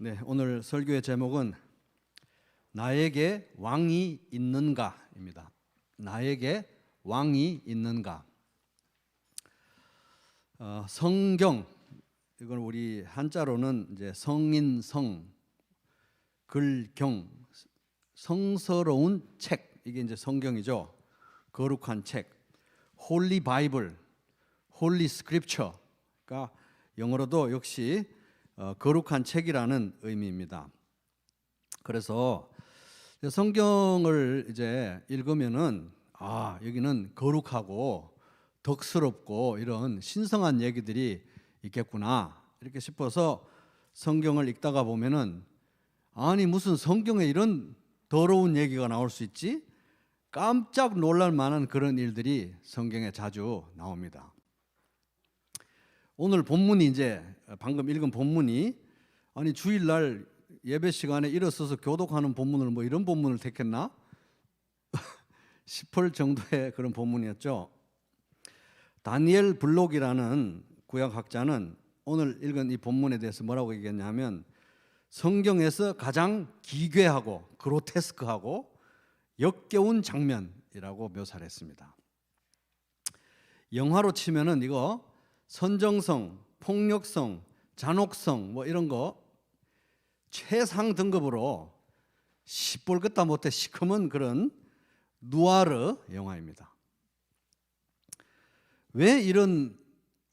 네, 오늘 설교의 제목은 나에게 왕이 있는가입니다. 나에게 왕이 있는가. 성경, 이건 우리 한자로는 이제 성인성, 글경, 성스러운 책, 이게 이제 성경이죠. 거룩한 책, 홀리 바이블, 홀리 스크립처가 영어로도 역시 거룩한 책이라는 의미입니다. 그래서 성경을 이제 읽으면은 여기는 거룩하고 덕스럽고 이런 신성한 얘기들이 있겠구나 이렇게 싶어서 성경을 읽다가 보면은 아니 무슨 성경에 이런 더러운 얘기가 나올 수 있지? 깜짝 놀랄 만한 그런 일들이 성경에 자주 나옵니다. 오늘 본문이 이제 방금 읽은 본문이 아니 주일날 예배 시간에 일어서서 교독하는 본문을 뭐 이런 본문을 택했나 싶을 정도의 그런 본문이었죠. 다니엘 블록이라는 구약학자는 오늘 읽은 이 본문에 대해서 뭐라고 얘기했냐면 성경에서 가장 기괴하고 그로테스크하고 역겨운 장면이라고 묘사를 했습니다. 영화로 치면은 이거 선정성, 폭력성, 잔혹성 뭐 이런 거 최상 등급으로 시볼 것도 못해 시커먼 그런 누아르 영화입니다. 왜 이런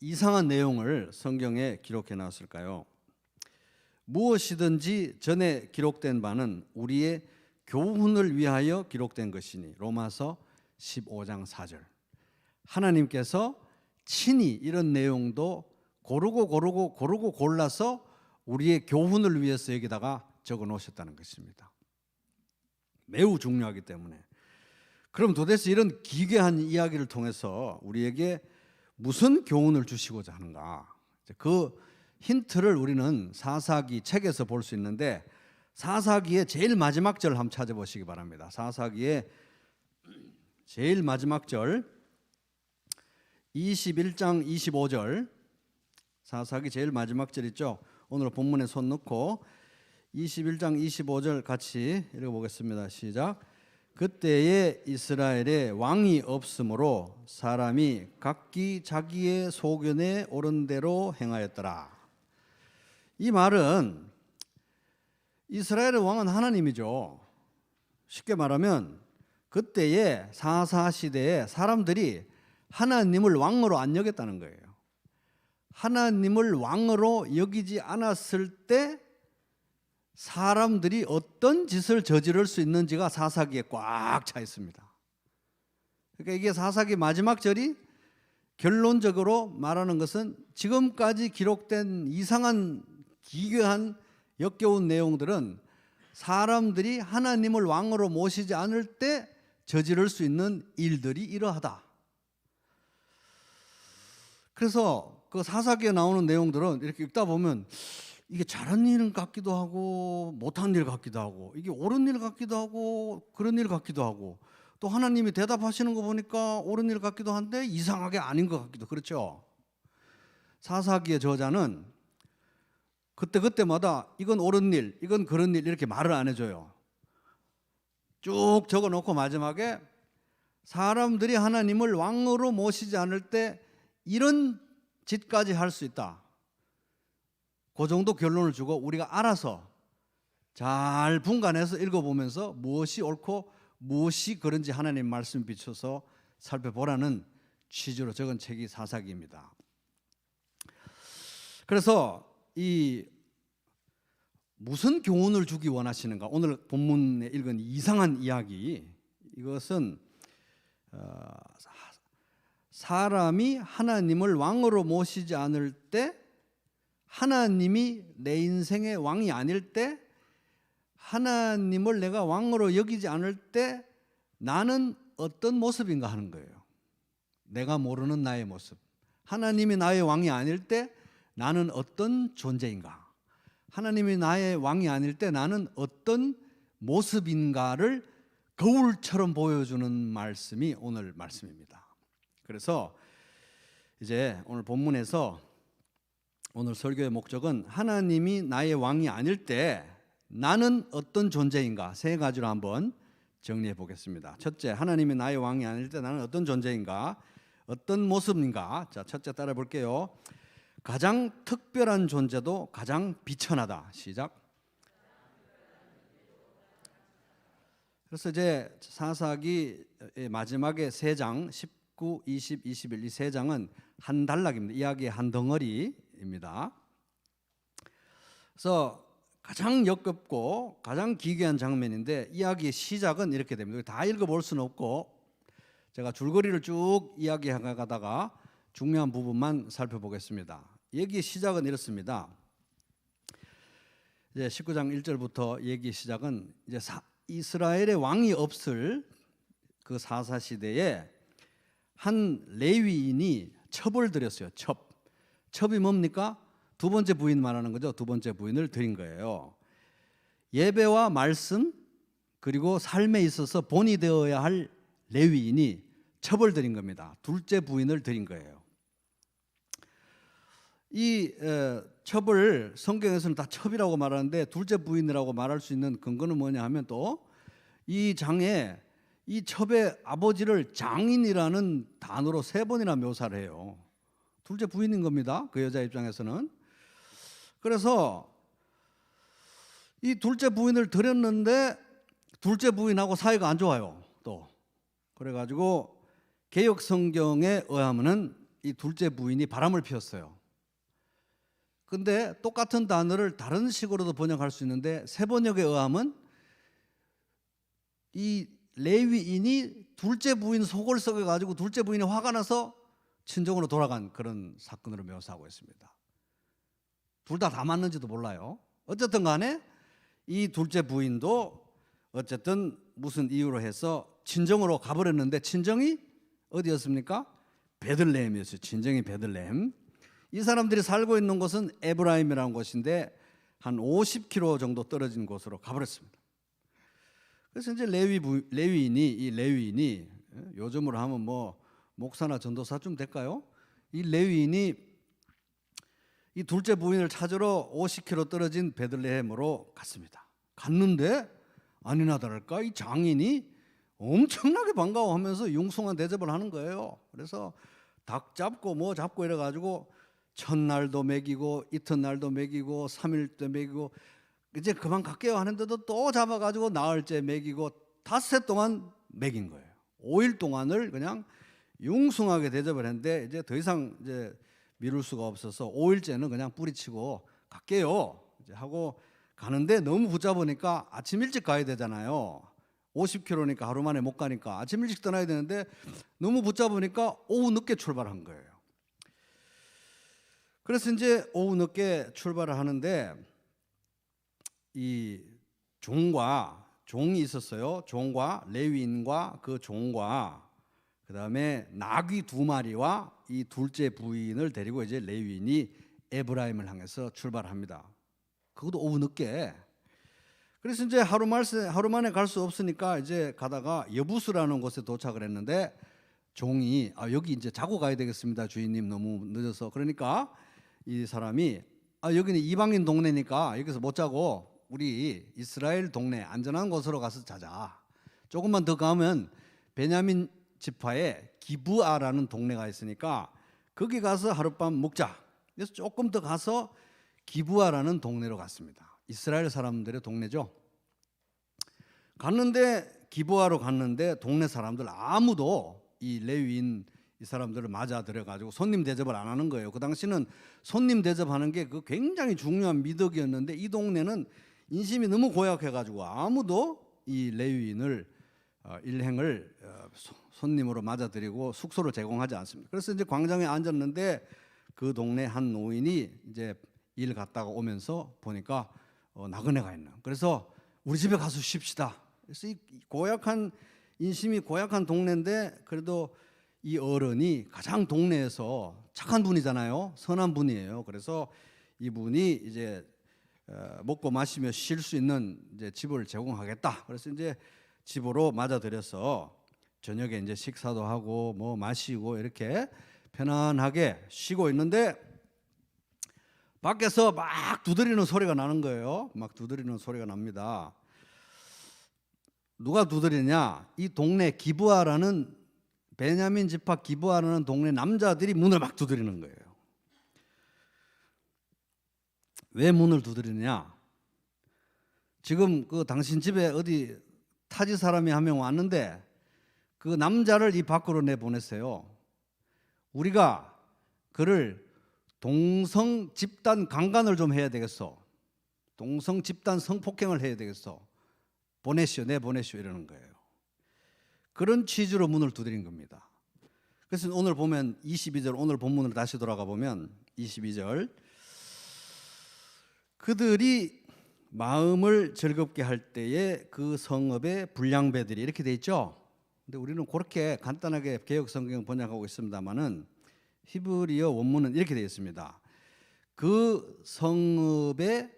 이상한 내용을 성경에 기록해 놨을까요? 무엇이든지 전에 기록된 바는 우리의 교훈을 위하여 기록된 것이니 로마서 15장 4절. 하나님께서 친히 이런 내용도 고르고 골라서 우리의 교훈을 위해서 여기다가 적어 놓으셨다는 것입니다. 매우 중요하기 때문에. 그럼 도대체 이런 기괴한 이야기를 통해서 우리에게 무슨 교훈을 주시고자 하는가? 그 힌트를 우리는 사사기 책에서 볼 수 있는데 사사기의 제일 마지막 절 한번 찾아보시기 바랍니다. 사사기의 제일 마지막 절 21장 25절 사사기 제일 마지막 절 있죠. 오늘 본문에 손 넣고 21장 25절 같이 읽어보겠습니다. 시작. 그때에 이스라엘에 왕이 없으므로 사람이 각기 자기의 소견에 옳은 대로 행하였더라. 이 말은 이스라엘의 왕은 하나님이죠. 쉽게 말하면 그때의 사사시대에 사람들이 하나님을 왕으로 안 여겼다는 거예요. 하나님을 왕으로 여기지 않았을 때 사람들이 어떤 짓을 저지를 수 있는지가 사사기에 꽉 차 있습니다. 그러니까 이게 사사기 마지막 절이 결론적으로 말하는 것은 지금까지 기록된 이상한 기괴한 역겨운 내용들은 사람들이 하나님을 왕으로 모시지 않을 때 저지를 수 있는 일들이 이러하다. 그래서 그 사사기에 나오는 내용들은 이렇게 읽다 보면 이게 잘한 일 같기도 하고 못한 일 같기도 하고 이게 옳은 일 같기도 하고 그런 일 같기도 하고 또 하나님이 대답하시는 거 보니까 옳은 일 같기도 한데 이상하게 아닌 것 같기도 그렇죠. 사사기의 저자는 그때마다 이건 옳은 일, 이건 그런 일 이렇게 말을 안 해줘요. 쭉 적어놓고 마지막에 사람들이 하나님을 왕으로 모시지 않을 때 이런 짓까지 할 수 있다. 그 정도 결론을 주고 우리가 알아서 잘 분간해서 읽어보면서 무엇이 옳고 무엇이 그런지 하나님 말씀 비춰서 살펴보라는 취지로 적은 책이 사사기입니다. 그래서 이 무슨 교훈을 주기 원하시는가? 오늘 본문에 읽은 이상한 이야기 이것은 사람이 하나님을 왕으로 모시지 않을 때 하나님이 내 인생의 왕이 아닐 때 하나님을 내가 왕으로 여기지 않을 때 나는 어떤 모습인가 하는 거예요. 내가 모르는 나의 모습. 하나님이 나의 왕이 아닐 때 나는 어떤 존재인가. 하나님이 나의 왕이 아닐 때 나는 어떤 모습인가를 거울처럼 보여주는 말씀이 오늘 말씀입니다. 그래서 이제 오늘 본문에서 오늘 설교의 목적은 하나님이 나의 왕이 아닐 때 나는 어떤 존재인가 세 가지로 한번 정리해 보겠습니다. 첫째, 하나님이 나의 왕이 아닐 때 나는 어떤 존재인가, 어떤 모습인가. 자, 첫째 따라 볼게요. 가장 특별한 존재도 가장 비천하다. 시작. 그래서 이제 사사기 마지막에 세 장 19, 20, 21 이 세 장은 한 단락입니다. 이야기의 한 덩어리입니다. 그래서 가장 역겹고 가장 기괴한 장면인데 이야기의 시작은 이렇게 됩니다. 다 읽어볼 수는 없고 제가 줄거리를 쭉 이야기하다가 중요한 부분만 살펴보겠습니다. 얘기의 시작은 이렇습니다. 이제 19장 1절부터 얘기 시작은 이제 이스라엘의 왕이 없을 그 사사 시대에 한 레위인이 첩을 드렸어요. 첩이 뭡니까? 두 번째 부인 말하는 거죠. 두 번째 부인을 드린 거예요. 예배와 말씀 그리고 삶에 있어서 본이 되어야 할 레위인이 첩을 드린 겁니다. 둘째 부인을 드린 거예요. 이 첩을 성경에서는 다 첩이라고 말하는데 둘째 부인이라고 말할 수 있는 근거는 뭐냐 하면 또 이 장에 이 첩의 아버지를 장인이라는 단어로 3번이나 묘사를 해요. 둘째 부인인 겁니다. 그 여자 입장에서는. 그래서 이 둘째 부인을 드렸는데 둘째 부인하고 사이가 안 좋아요. 또 그래가지고 개역 성경에 의하면은 이 둘째 부인이 바람을 피웠어요. 근데 똑같은 단어를 다른 식으로도 번역할 수 있는데 새 번역에 의하면 이 레위인이 둘째 부인 속을 썩여가지고 둘째 부인이 화가 나서 친정으로 돌아간 그런 사건으로 묘사하고 있습니다. 둘 다 맞는지도 몰라요. 어쨌든 간에 이 둘째 부인도 어쨌든 무슨 이유로 해서 친정으로 가버렸는데 친정이 어디였습니까? 베들레헴이었어요. 친정이 베들레헴. 이 사람들이 살고 있는 곳은 에브라임이라는 곳인데 한 50km 정도 떨어진 곳으로 가버렸습니다. 그래서 이제 레위인이 요즘으로 하면 뭐 목사나 전도사쯤 될까요? 이 레위인이 이 둘째 부인을 찾으러 50km 떨어진 베들레헴으로 갔습니다. 갔는데 아니나 다를까 이 장인이 엄청나게 반가워하면서 융숭한 대접을 하는 거예요. 그래서 닭 잡고 뭐 잡고 이래가지고 첫날도 먹이고 이튿날도 먹이고 3일도 먹이고 이제 그만 갈게요 하는데도 또 잡아가지고 나흘째 먹이고 닷새 동안 먹인 거예요. 5일 동안을 그냥 융숭하게 대접을 했는데 이제 더 이상 이제 미룰 수가 없어서 5일째는 그냥 뿌리치고 갈게요 이제 하고 가는데 너무 붙잡으니까 아침 일찍 가야 되잖아요. 50km니까 하루 만에 못 가니까 아침 일찍 떠나야 되는데 너무 붙잡으니까 오후 늦게 출발한 거예요. 그래서 이제 오후 늦게 출발을 하는데 이 종이 있었어요. 종과 레위인과 그 종과 그다음에 나귀 2마리와 이 둘째 부인을 데리고 이제 레위인이 에브라임을 향해서 출발합니다. 그것도 오후 늦게. 그래서 이제 하루 만에 갈 수 없으니까 이제 가다가 여부스라는 곳에 도착을 했는데 종이 여기 이제 자고 가야 되겠습니다. 주인님 너무 늦어서. 그러니까 이 사람이 여기는 이방인 동네니까 여기서 못 자고 우리 이스라엘 동네 안전한 곳으로 가서 자자. 조금만 더 가면 베냐민 지파에 기브아라는 동네가 있으니까 거기 가서 하룻밤 묵자. 그래서 조금 더 가서 기브아라는 동네로 갔습니다. 이스라엘 사람들의 동네죠. 갔는데 기브아로 갔는데 동네 사람들 아무도 이 레위인 이 사람들을 맞아들여 가지고 손님 대접을 안 하는 거예요. 그 당시는 손님 대접하는 게 그 굉장히 중요한 미덕이었는데 이 동네는 인심이 너무 고약해 가지고 아무도 이 레위인을 일행을 손님으로 맞아들이고 숙소를 제공하지 않습니다. 그래서 이제 광장에 앉았는데 그 동네 한 노인이 이제 일 갔다가 오면서 보니까 나그네가 있는. 그래서 우리 집에 가서 쉽시다. 그래서 이 고약한 인심이 고약한 동네인데 그래도 이 어른이 가장 동네에서 착한 분이잖아요. 선한 분이에요. 그래서 이분이 이제 먹고 마시며 쉴 수 있는 이제 집을 제공하겠다. 그래서 이제 집으로 맞아들여서 저녁에 이제 식사도 하고 뭐 마시고 이렇게 편안하게 쉬고 있는데 밖에서 막 두드리는 소리가 나는 거예요. 막 두드리는 소리가 납니다. 누가 두드리냐? 이 동네 기브아라는 베냐민 지파 기브아라는 동네 남자들이 문을 막 두드리는 거예요. 왜 문을 두드리느냐? 지금 그 당신 집에 어디 타지 사람이 한 명 왔는데 그 남자를 이 밖으로 내보냈어요. 우리가 그를 동성 집단 강간을 좀 해야 되겠어. 동성 집단 성폭행을 해야 되겠어. 보내시오, 내보내시오 이러는 거예요. 그런 취지로 문을 두드린 겁니다. 그래서 오늘 보면 22절, 오늘 본문으로 다시 돌아가 보면 22절, 그들이 마음을 즐겁게 할 때에 그 성읍의 불량배들이, 이렇게 돼 있죠. 근데 우리는 그렇게 간단하게 개역 성경 번역하고 있습니다만은 히브리어 원문은 이렇게 되어 있습니다. 그 성읍의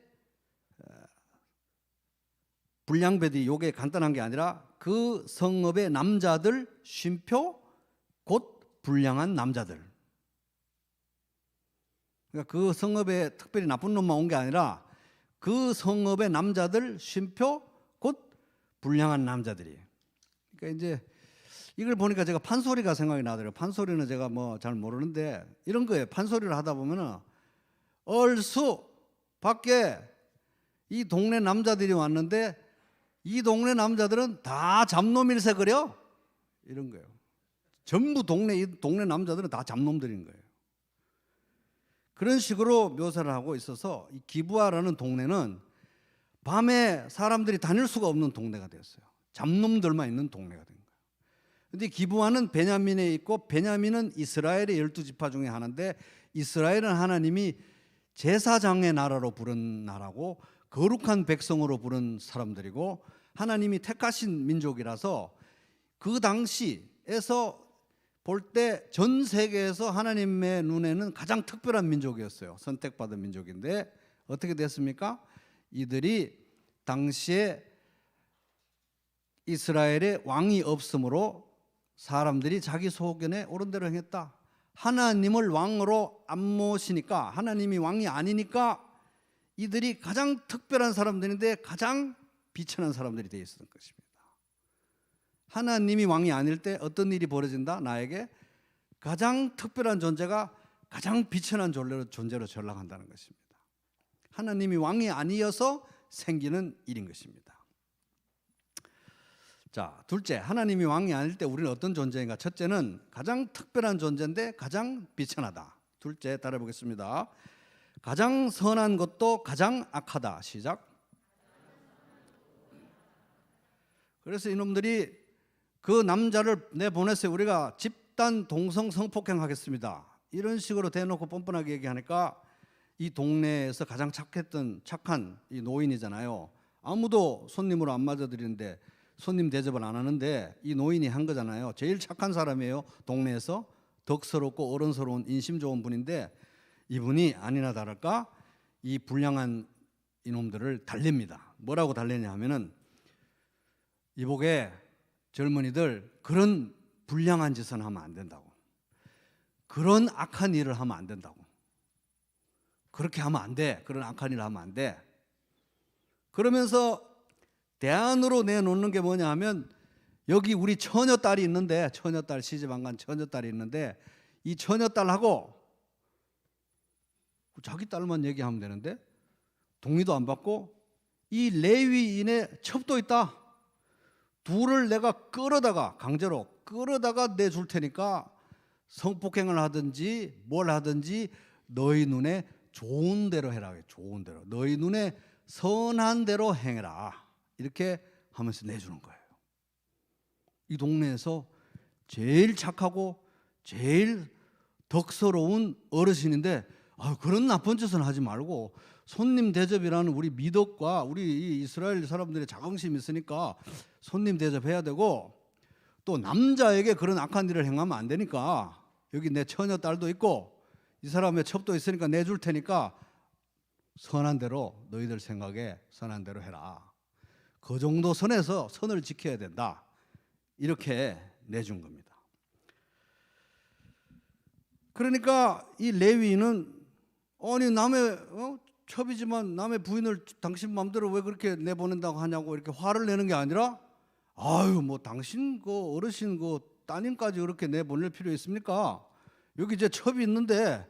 불량배들이, 요게 간단한 게 아니라 그 성읍의 남자들 쉼표 곧 불량한 남자들. 그러니까 그 성읍에 특별히 나쁜 놈만 온 게 아니라 그 성읍의 남자들 쉼표 곧 불량한 남자들이. 그러니까 이제 이걸 보니까 제가 판소리가 생각이 나더라고요. 판소리는 제가 뭐 잘 모르는데 이런 거예요. 판소리를 하다 보면은 얼쑤 밖에 이 동네 남자들이 왔는데 이 동네 남자들은 다 잡놈일세 그려? 이런 거예요. 전부 이 동네 남자들은 다 잡놈들인 거예요. 그런 식으로 묘사를 하고 있어서 이 기브아라는 동네는 밤에 사람들이 다닐 수가 없는 동네가 되었어요. 잡놈들만 있는 동네가 된 거예요. 그런데 기브아는 베냐민에 있고, 베냐민은 이스라엘의 12지파 중에 하나인데, 이스라엘은 하나님이 제사장의 나라로 부른 나라고 거룩한 백성으로 부른 사람들이고 하나님이 택하신 민족이라서 그 당시에서 볼 때 전 세계에서 하나님의 눈에는 가장 특별한 민족이었어요. 선택받은 민족인데 어떻게 됐습니까? 이들이 당시에 이스라엘에 왕이 없으므로 사람들이 자기 소견에 옳은 대로 행했다. 하나님을 왕으로 안 모시니까, 하나님이 왕이 아니니까 이들이 가장 특별한 사람들인데 가장 비천한 사람들이 되어 있었던 것입니다. 하나님이 왕이 아닐 때 어떤 일이 벌어진다? 나에게 가장 특별한 존재가 가장 비천한 존재로 전락한다는 것입니다. 하나님이 왕이 아니어서 생기는 일인 것입니다. 자, 둘째, 하나님이 왕이 아닐 때 우리는 어떤 존재인가? 첫째는 가장 특별한 존재인데 가장 비천하다. 둘째, 따라해보겠습니다. 가장 선한 것도 가장 악하다. 시작. 그래서 이놈들이 그 남자를 내보냈어요. 우리가 집단 동성 성폭행 하겠습니다. 이런 식으로 대놓고 뻔뻔하게 얘기하니까 이 동네에서 가장 착한 이 노인이잖아요. 아무도 손님으로 안 맞아들이는데, 손님 대접을 안 하는데 이 노인이 한 거잖아요. 제일 착한 사람이에요. 동네에서 덕스럽고 어른스러운 인심 좋은 분인데 이분이 아니나 다를까 이 불량한 이놈들을 달랩니다. 뭐라고 달래냐 하면은, 이복에 젊은이들 그런 불량한 짓은 하면 안 된다고, 그런 악한 일을 하면 안 된다고, 그렇게 하면 안 돼, 그런 악한 일을 하면 안 돼. 그러면서 대안으로 내놓는 게 뭐냐 하면, 여기 우리 처녀딸이 있는데, 처녀딸, 시집 안 간 처녀딸이 있는데 이 처녀딸하고 자기 딸만 얘기하면 되는데 동의도 안 받고 이 레위인의 첩도 있다. 둘을 내가 강제로 끌어다가 내줄 테니까 성폭행을 하든지 뭘 하든지 너희 눈에 좋은 대로 해라. 좋은 대로, 너희 눈에 선한 대로 행해라. 이렇게 하면서 내주는 거예요. 이 동네에서 제일 착하고 제일 덕스러운 어르신인데 그런 나쁜 짓은 하지 말고 손님 대접이라는 우리 미덕과 우리 이스라엘 사람들의 자긍심이 있으니까 손님 대접해야 되고, 또 남자에게 그런 악한 일을 행하면 안 되니까 여기 내 처녀 딸도 있고 이 사람의 첩도 있으니까 내줄 테니까 선한 대로, 너희들 생각에 선한 대로 해라. 그 정도 선에서 선을 지켜야 된다. 이렇게 내준 겁니다. 그러니까 이 레위인은 아니 남의 첩이지만 남의 부인을 당신 마음대로 왜 그렇게 내보낸다고 하냐고 이렇게 화를 내는 게 아니라 아유 뭐 당신 그 어르신 그 따님까지 그렇게 내보낼 필요 있습니까? 여기 이제 첩이 있는데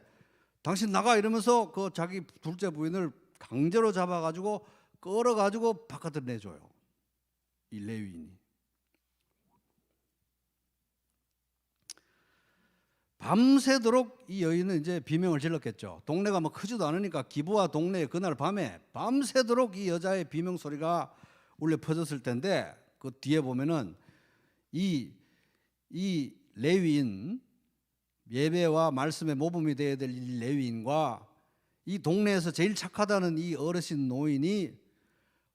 당신 나가 이러면서 그 자기 둘째 부인을 강제로 잡아가지고 끌어가지고 바깥으로 내줘요. 이 레위인이. 밤새도록 이 여인은 이제 비명을 질렀겠죠. 동네가 뭐 크지도 않으니까 기부와 동네에 그날 밤에 밤새도록 이 여자의 비명 소리가 울려 퍼졌을 텐데 그 뒤에 보면은 이 레위인, 예배와 말씀에 모범이 되어야 될 이 레위인과 이 동네에서 제일 착하다는 이 어르신 노인이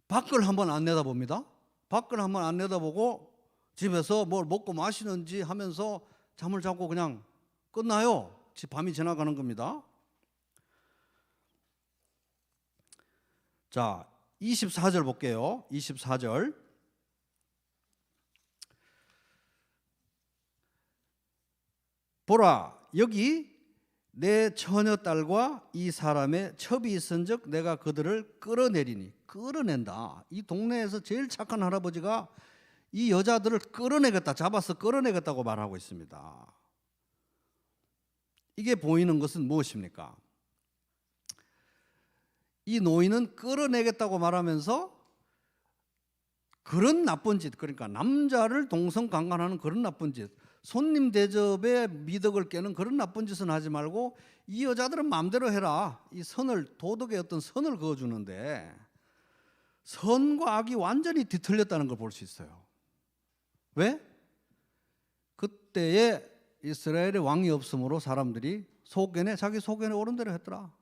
밖을 한번 안 내다봅니다. 밖을 한번 안 내다보고 집에서 뭘 먹고 마시는지 하면서 잠을 자고 그냥 끝나요. 밤이 지나가는 겁니다. 자, 24절 볼게요. 24절. 보라, 여기 내 처녀딸과 이 사람의 첩이 있은즉 내가 그들을 끌어내리니. 끌어낸다. 이 동네에서 제일 착한 할아버지가 이 여자들을 끌어내겠다, 잡아서 끌어내겠다고 말하고 있습니다. 이게 보이는 것은 무엇입니까? 이 노인은 끌어내겠다고 말하면서 그런 나쁜 짓, 그러니까 남자를 동성강간하는 그런 나쁜 짓, 손님 대접에 미덕을 깨는 그런 나쁜 짓은 하지 말고 이 여자들은 마음대로 해라. 이 선을, 도덕의 어떤 선을 그어주는데 선과 악이 완전히 뒤틀렸다는 걸 볼 수 있어요. 왜? 그때에 이스라엘의 왕이 없으므로 사람들이 소견에, 자기 소견에 옳은 대로 했더라.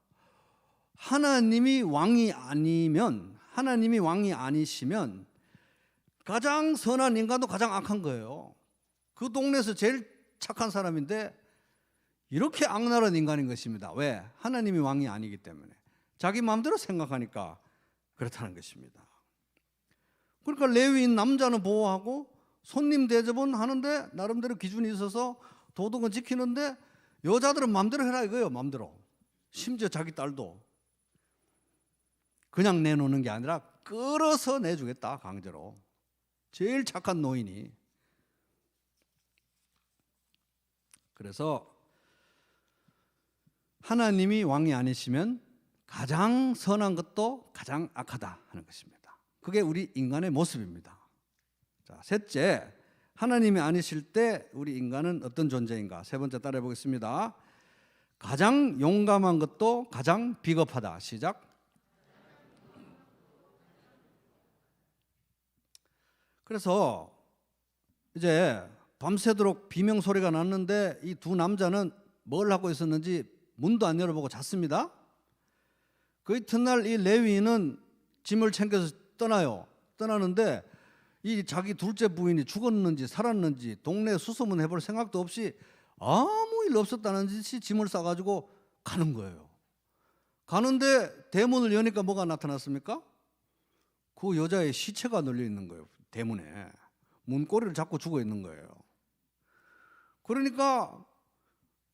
하나님이 왕이 아니시면 가장 선한 인간도 가장 악한 거예요. 그 동네에서 제일 착한 사람인데 이렇게 악랄한 인간인 것입니다. 왜? 하나님이 왕이 아니기 때문에. 자기 마음대로 생각하니까 그렇다는 것입니다. 그러니까 레위인 남자는 보호하고 손님 대접은 하는데 나름대로 기준이 있어서 도덕은 지키는데 여자들은 마음대로 해라 이거예요. 마음대로. 심지어 자기 딸도 그냥 내놓는 게 아니라 끌어서 내주겠다, 강제로. 제일 착한 노인이. 그래서 하나님이 왕이 아니시면 가장 선한 것도 가장 악하다 하는 것입니다. 그게 우리 인간의 모습입니다. 자, 셋째, 하나님이 아니실 때 우리 인간은 어떤 존재인가? 세 번째 따라해 보겠습니다. 가장 용감한 것도 가장 비겁하다. 시작. 그래서 이제 밤새도록 비명 소리가 났는데 이 두 남자는 뭘 하고 있었는지 문도 안 열어보고 잤습니다. 그 이튿날 이 레위인은 짐을 챙겨서 떠나요. 떠나는데 이 자기 둘째 부인이 죽었는지 살았는지 동네 수소문 해볼 생각도 없이 아무 일 없었다는 듯이 짐을 싸가지고 가는 거예요. 가는데 대문을 여니까 뭐가 나타났습니까? 그 여자의 시체가 널려 있는 거예요. 대문에. 문고리를 잡고 죽어 있는 거예요. 그러니까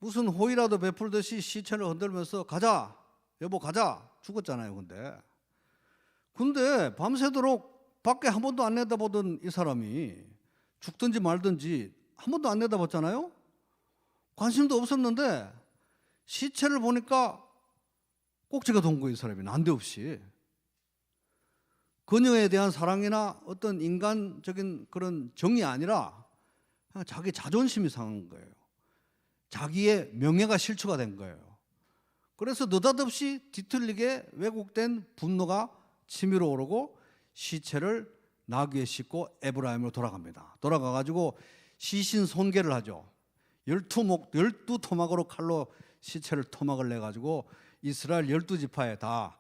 무슨 호의라도 베풀듯이 시체를 흔들면서 가자, 여보 가자. 죽었잖아요. 근데 밤새도록 밖에 한 번도 안 내다보던 이 사람이 죽든지 말든지 한 번도 안 내다봤잖아요. 관심도 없었는데 시체를 보니까 꼭지가 돈 거예요. 이 사람이 난데없이. 그녀에 대한 사랑이나 어떤 인간적인 그런 정이 아니라 그냥 자기 자존심이 상한 거예요. 자기의 명예가 실추가 된 거예요. 그래서 느닷없이 뒤틀리게 왜곡된 분노가 치밀어 오르고 시체를 나귀에 싣고 에브라임으로 돌아갑니다. 돌아가가지고 시신 손괴를 하죠. 12토막으로 칼로 시체를 토막을 내가지고 이스라엘 12지파에 다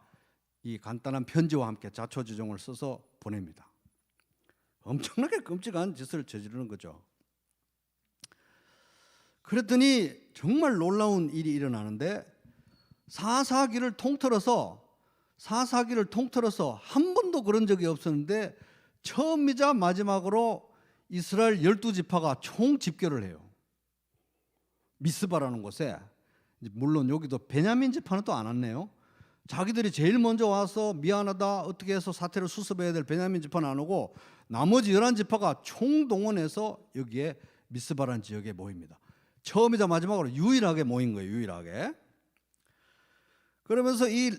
이 간단한 편지와 함께 자초지종을 써서 보냅니다. 엄청나게 끔찍한 짓을 저지르는 거죠. 그랬더니 정말 놀라운 일이 일어나는데 사사기를 통틀어서 한 번도 그런 적이 없었는데 처음이자 마지막으로 이스라엘 12지파가 총 집결을 해요. 미스바라는 곳에 물론 여기도 베냐민 지파는 또 안 왔네요. 자기들이 제일 먼저 와서 미안하다 어떻게 해서 사태를 수습해야 될 베냐민 지파는 안 오고 나머지 11지파가 총동원해서 여기에 미스바라는 지역에 모입니다. 처음이자 마지막으로 유일하게 모인 거예요. 유일하게. 그러면서 이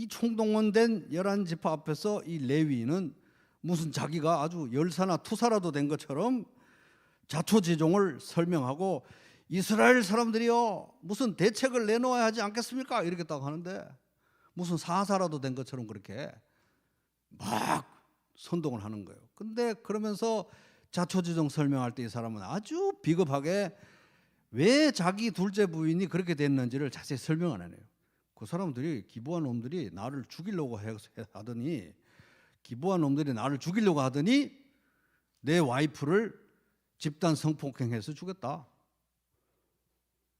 총동원된 11지파 앞에서 이 레위인은 무슨 자기가 아주 열사나 투사라도 된 것처럼 자초지종을 설명하고 이스라엘 사람들이요 무슨 대책을 내놓아야 하지 않겠습니까? 이렇게 딱 하는데 무슨 사사라도 된 것처럼 그렇게 막 선동을 하는 거예요. 근데 그러면서 자초지종 설명할 때 이 사람은 아주 비겁하게 왜 자기 둘째 부인이 그렇게 됐는지를 자세히 설명 안 해요. 그 사람들이 기부한 놈들이 나를 죽이려고 하더니 내 와이프를 집단 성폭행해서 죽였다.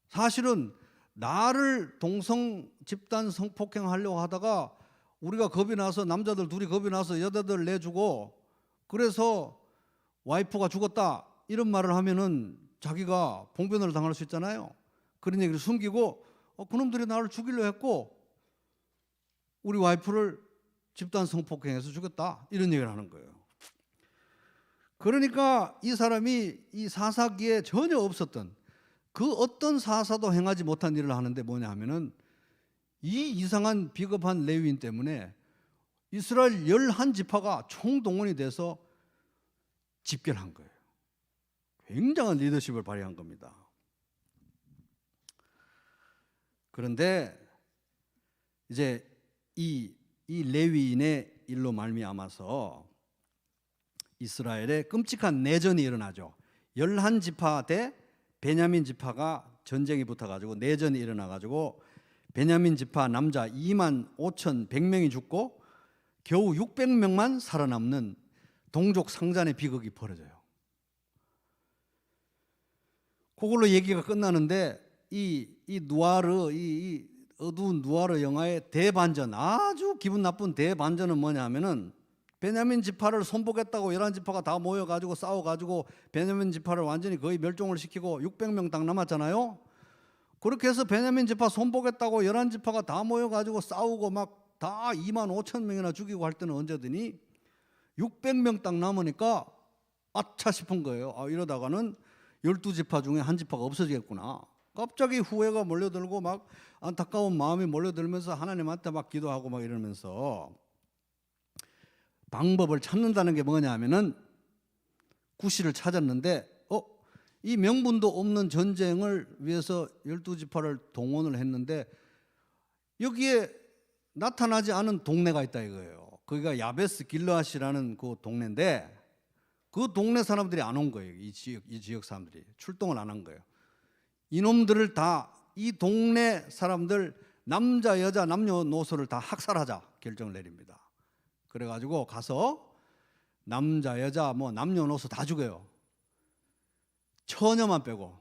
사실은 나를 동성 집단 성폭행하려고 하다가 우리가 겁이 나서 남자들 둘이 겁이 나서 여자들 내주고 그래서 와이프가 죽었다 이런 말을 하면은 자기가 봉변을 당할 수 있잖아요. 그런 얘기를 숨기고 그놈들이 나를 죽이려 했고 우리 와이프를 집단 성폭행해서 죽였다 이런 얘기를 하는 거예요. 그러니까 이 사람이 이 사사기에 전혀 없었던 그 어떤 사사도 행하지 못한 일을 하는데 뭐냐 하면은 이 이상한 비겁한 레위인 때문에 이스라엘 11지파가 총동원이 돼서 집결한 거예요. 굉장한 리더십을 발휘한 겁니다. 그런데 이제 이 레위인의 일로 말미암아서 이스라엘에 끔찍한 내전이 일어나죠. 11지파 대 베냐민 지파가 전쟁이 붙어가지고 내전이 일어나가지고 베냐민 지파 남자 25,100명이 죽고 겨우 600명만 살아남는 동족 상잔의 비극이 벌어져요. 그걸로 얘기가 끝나는데 이 누아르 이 어두운 누아르 영화의 대반전, 아주 기분 나쁜 대반전은 뭐냐 하면은 베냐민 지파를 손보겠다고 11지파가 다 모여가지고 싸워가지고 베냐민 지파를 완전히 거의 멸종을 시키고 600명 딱 남았잖아요. 그렇게 해서 베냐민 지파 손보겠다고 11지파가 다 모여가지고 싸우고 막 다 25,000명이나 죽이고 할 때는 언제더니 600명 딱 남으니까 아차 싶은 거예요. 이러다가는 12지파 중에 한 지파가 없어지겠구나. 갑자기 후회가 몰려들고 막 안타까운 마음이 몰려들면서 하나님한테 막 기도하고 막 이러면서 방법을 찾는다는 게 뭐냐 하면은 구실을 찾았는데 이 명분도 없는 전쟁을 위해서 12지파를 동원을 했는데 여기에 나타나지 않은 동네가 있다 이거예요. 거기가 야베스 길르앗이라는 그 동네인데 그 동네 사람들이 안 온 거예요. 이 지역 사람들이 출동을 안 한 거예요. 이놈들을 다 이 동네 사람들 남자 여자 남녀노소를 다 학살하자 결정을 내립니다. 그래가지고 가서 남자 여자 뭐 남녀노소 다 죽여요. 처녀만 빼고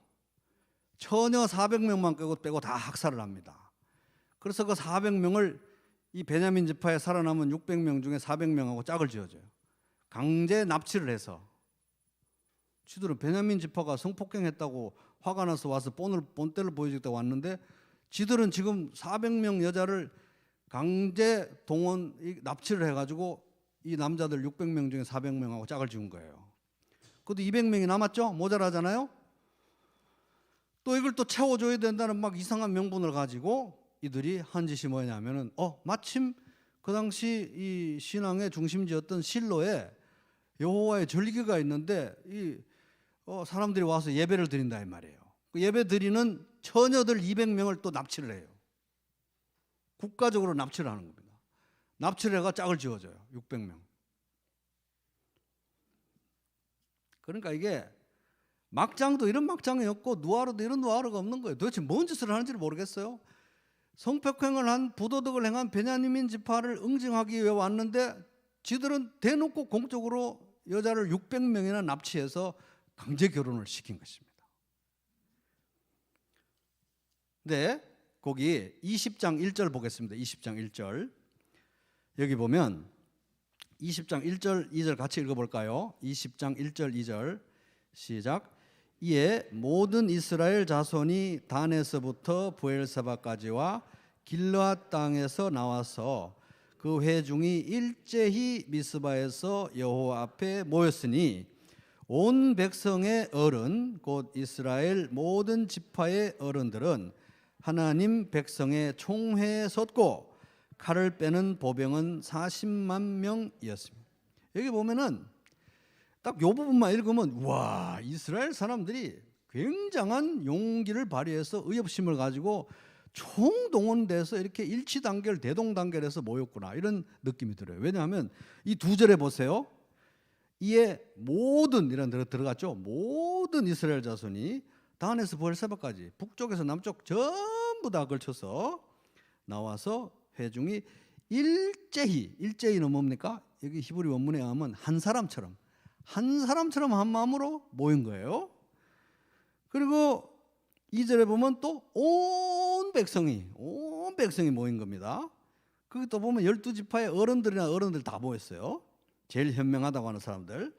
처녀 400명만 빼고 다 학살을 합니다. 그래서 그 400명을 이 베냐민 지파에 살아남은 600명 중에 400명하고 짝을 지어줘요. 강제 납치를 해서 지들은 베냐민 지파가 성폭행했다고 화가 나서 와서 본때를 보여주겠다고 왔는데 지들은 지금 400명 여자를 강제 동원 납치를 해가지고 이 남자들 600명 중에 400명하고 짝을 지은 거예요. 그것도 200명이 남았죠? 모자라잖아요. 또 이걸 또 채워줘야 된다는 막 이상한 명분을 가지고 이들이 한 짓이 뭐냐면은 마침 그 당시 이 신앙의 중심지였던 실로에 여호와의 절기가 있는데 사람들이 와서 예배를 드린다 이 말이에요. 그 예배 드리는 처녀들 200명을 또 납치를 해요. 국가적으로 납치를 하는 겁니다. 납치를 해가 짝을 지어줘요. 600명. 그러니까 이게 막장도 이런 막장이었고 누아르도 이런 누아르가 없는 거예요. 도대체 뭔 짓을 하는지를 모르겠어요. 성폭행을 한 부도덕을 행한 베냐민 지파를 응징하기 위해 왔는데 지들은 대놓고 공적으로 여자를 600명이나 납치해서 강제 결혼을 시킨 것입니다. 네, 거기 20장 1절 보겠습니다. 20장 1절. 여기 보면 20장 1절 2절 같이 읽어볼까요? 20장 1절 2절 시작. 이에 모든 이스라엘 자손이 단에서부터 브엘세바까지와 길르앗 땅에서 나와서 그 회중이 일제히 미스바에서 여호와 앞에 모였으니 온 백성의 어른 곧 이스라엘 모든 지파의 어른들은 하나님 백성의 총회에 섰고 칼을 빼는 보병은 40만 명이었습니다. 여기 보면은 딱 요 부분만 읽으면 와, 이스라엘 사람들이 굉장한 용기를 발휘해서 의협심을 가지고 총동원돼서 이렇게 일치단결 대동단결해서 모였구나, 이런 느낌이 들어요. 왜냐하면 이 두 절에 보세요. 이에 모든 이런 데 들어갔죠. 모든 이스라엘 자손이 단에서 브엘세바까지 북쪽에서 남쪽 전부 다 걸쳐서 나와서 회중이 일제히는 뭡니까? 여기 히브리 원문에 의하면 한 사람처럼 한 마음으로 모인 거예요. 그리고 2절에 보면 또 온 백성이 모인 겁니다. 거기 또 보면 12지파의 어른들 다 모였어요. 제일 현명하다고 하는 사람들.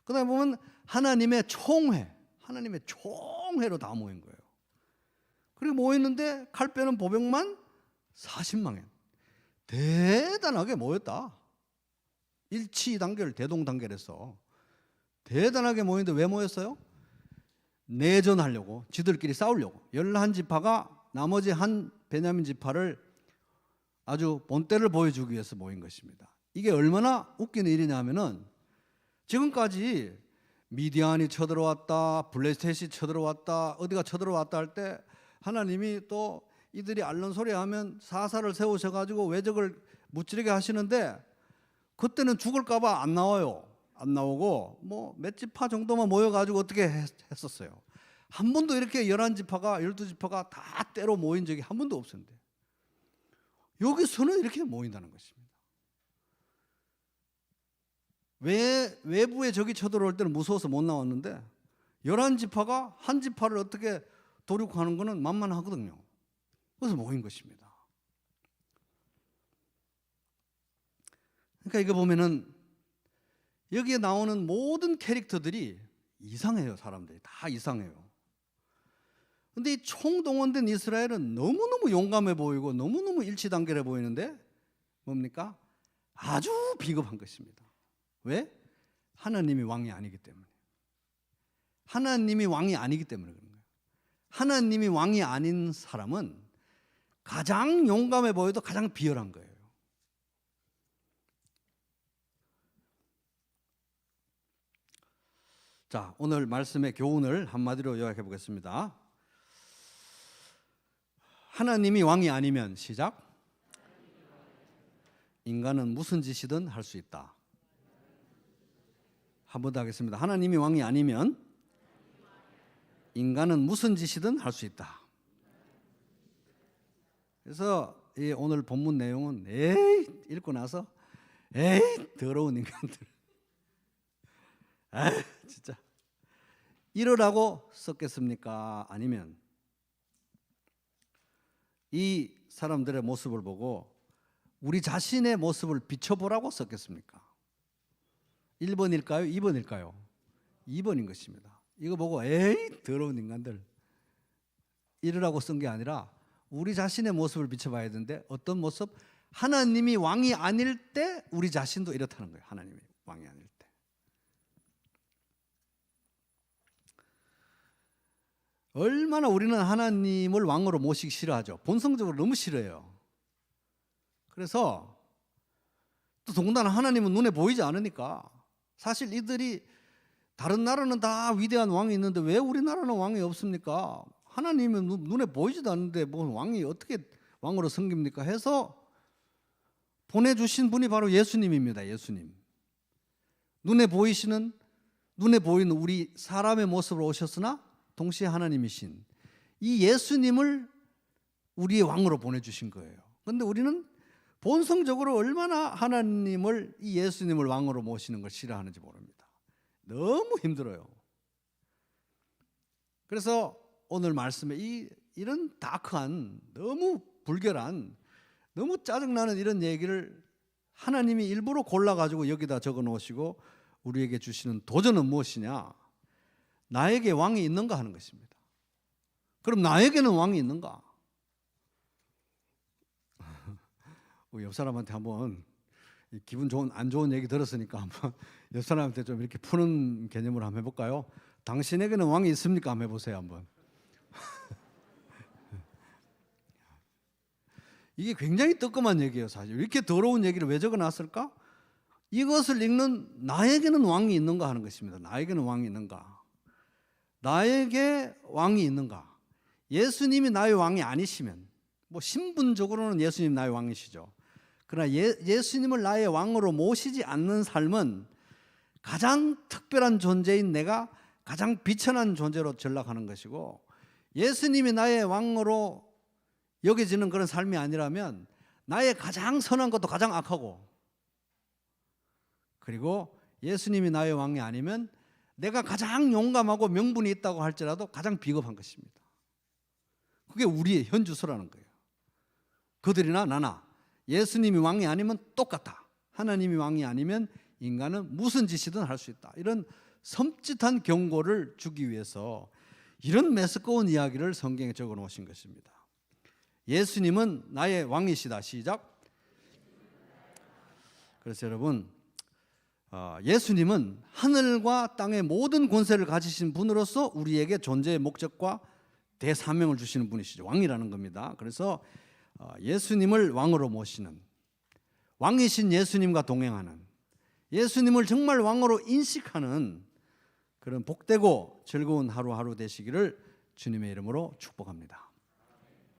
그다음에 보면 하나님의 총회로 다 모인 거예요. 그리고 모였는데 칼 빼는 보병만 40만 명. 대단하게 모였다. 일치단결 대동단결해서 대단하게 모였는데 왜 모였어요? 내전하려고, 지들끼리 싸우려고. 11지파가 나머지 한 베냐민 지파를 아주 본때를 보여주기 위해서 모인 것입니다. 이게 얼마나 웃기는 일이냐면은 지금까지 미디안이 쳐들어왔다, 블레셋이 쳐들어왔다, 어디가 쳐들어왔다 할 때 하나님이 또 이들이 앓는 소리 하면 사사를 세우셔가지고 외적을 무찌르게 하시는데 그때는 죽을까봐 안 나와요. 안 나오고 뭐 몇 지파 정도만 모여가지고 어떻게 했었어요. 한 번도 이렇게 11지파가 12지파가 다 때로 모인 적이 한 번도 없었는데 여기서는 이렇게 모인다는 것입니다. 왜 외부에 적이 쳐들어올 때는 무서워서 못 나왔는데 11지파가 한 지파를 어떻게 도륙하는 것은 만만하거든요. 그래서 모인 것입니다. 그러니까 이거 보면은 여기에 나오는 모든 캐릭터들이 이상해요. 사람들이 다 이상해요. 근데 이 총동원된 이스라엘은 너무너무 용감해 보이고 너무너무 일치단결해 보이는데 뭡니까? 아주 비겁한 것입니다. 왜? 하나님이 왕이 아니기 때문에. 하나님이 왕이 아니기 때문에 그런 거예요. 하나님이 왕이 아닌 사람은 가장 용감해 보여도 가장 비열한 거예요. 자, 오늘 말씀의 교훈을 한마디로 요약해 보겠습니다. 하나님이 왕이 아니면 시작. 인간은 무슨 짓이든 할 수 있다. 한 번 더 하겠습니다. 하나님이 왕이 아니면 인간은 무슨 짓이든 할 수 있다. 그래서 이 오늘 본문 내용은 읽고 나서 더러운 인간들. 진짜 이러라고 썼겠습니까? 아니면 이 사람들의 모습을 보고 우리 자신의 모습을 비춰보라고 썼겠습니까? 1번일까요? 2번일까요? 2번인 것입니다. 이거 보고 더러운 인간들 이러라고 쓴 게 아니라 우리 자신의 모습을 비춰봐야 되는데 어떤 모습? 하나님이 왕이 아닐 때 우리 자신도 이렇다는 거예요. 하나님이 왕이 아닐 때. 얼마나 우리는 하나님을 왕으로 모시기 싫어하죠. 본성적으로 너무 싫어해요. 그래서 또 더군다나 하나님은 눈에 보이지 않으니까 사실 이들이 다른 나라는 다 위대한 왕이 있는데 왜 우리나라는 왕이 없습니까? 하나님은 눈에 보이지도 않는데 뭐 왕이 어떻게 왕으로 섬깁니까? 해서 보내주신 분이 바로 예수님입니다. 예수님. 눈에 보이는 우리 사람의 모습으로 오셨으나 동시에 하나님이신 이 예수님을 우리의 왕으로 보내주신 거예요. 그런데 우리는 본성적으로 얼마나 하나님을 이 예수님을 왕으로 모시는 걸 싫어하는지 모릅니다. 너무 힘들어요. 그래서 오늘 말씀에 이런 다크한 너무 불결한 너무 짜증나는 이런 얘기를 하나님이 일부러 골라가지고 여기다 적어 놓으시고 우리에게 주시는 도전은 무엇이냐? 나에게 왕이 있는가 하는 것입니다. 그럼 나에게는 왕이 있는가? 옆 사람한테 한번 기분 좋은 안 좋은 얘기 들었으니까 한번 옆 사람한테 좀 이렇게 푸는 개념으로 한번 해볼까요? 당신에게는 왕이 있습니까? 한번 해보세요 한번. 이게 굉장히 뜨끔한 얘기예요 사실. 이렇게 더러운 얘기를 왜 적어놨을까? 이것을 읽는 나에게는 왕이 있는가 하는 것입니다. 나에게는 왕이 있는가? 나에게 왕이 있는가? 예수님이 나의 왕이 아니시면 뭐 신분적으로는 예수님 나의 왕이시죠. 그러나 예수님을 나의 왕으로 모시지 않는 삶은 가장 특별한 존재인 내가 가장 비천한 존재로 전락하는 것이고, 예수님이 나의 왕으로 여겨지는 그런 삶이 아니라면 나의 가장 선한 것도 가장 악하고, 그리고 예수님이 나의 왕이 아니면 내가 가장 용감하고 명분이 있다고 할지라도 가장 비겁한 것입니다. 그게 우리의 현주소라는 거예요. 그들이나 나나 예수님이 왕이 아니면 똑같다. 하나님이 왕이 아니면 인간은 무슨 짓이든 할 수 있다. 이런 섬찟한 경고를 주기 위해서 이런 메스꺼운 이야기를 성경에 적어 놓으신 것입니다. 예수님은 나의 왕이시다. 시작. 그래서 여러분, 예수님은 하늘과 땅의 모든 권세를 가지신 분으로서 우리에게 존재의 목적과 대사명을 주시는 분이시죠. 왕이라는 겁니다. 그래서 예수님을 왕으로 모시는, 왕이신 예수님과 동행하는, 예수님을 정말 왕으로 인식하는 그런 복되고 즐거운 하루하루 되시기를 주님의 이름으로 축복합니다.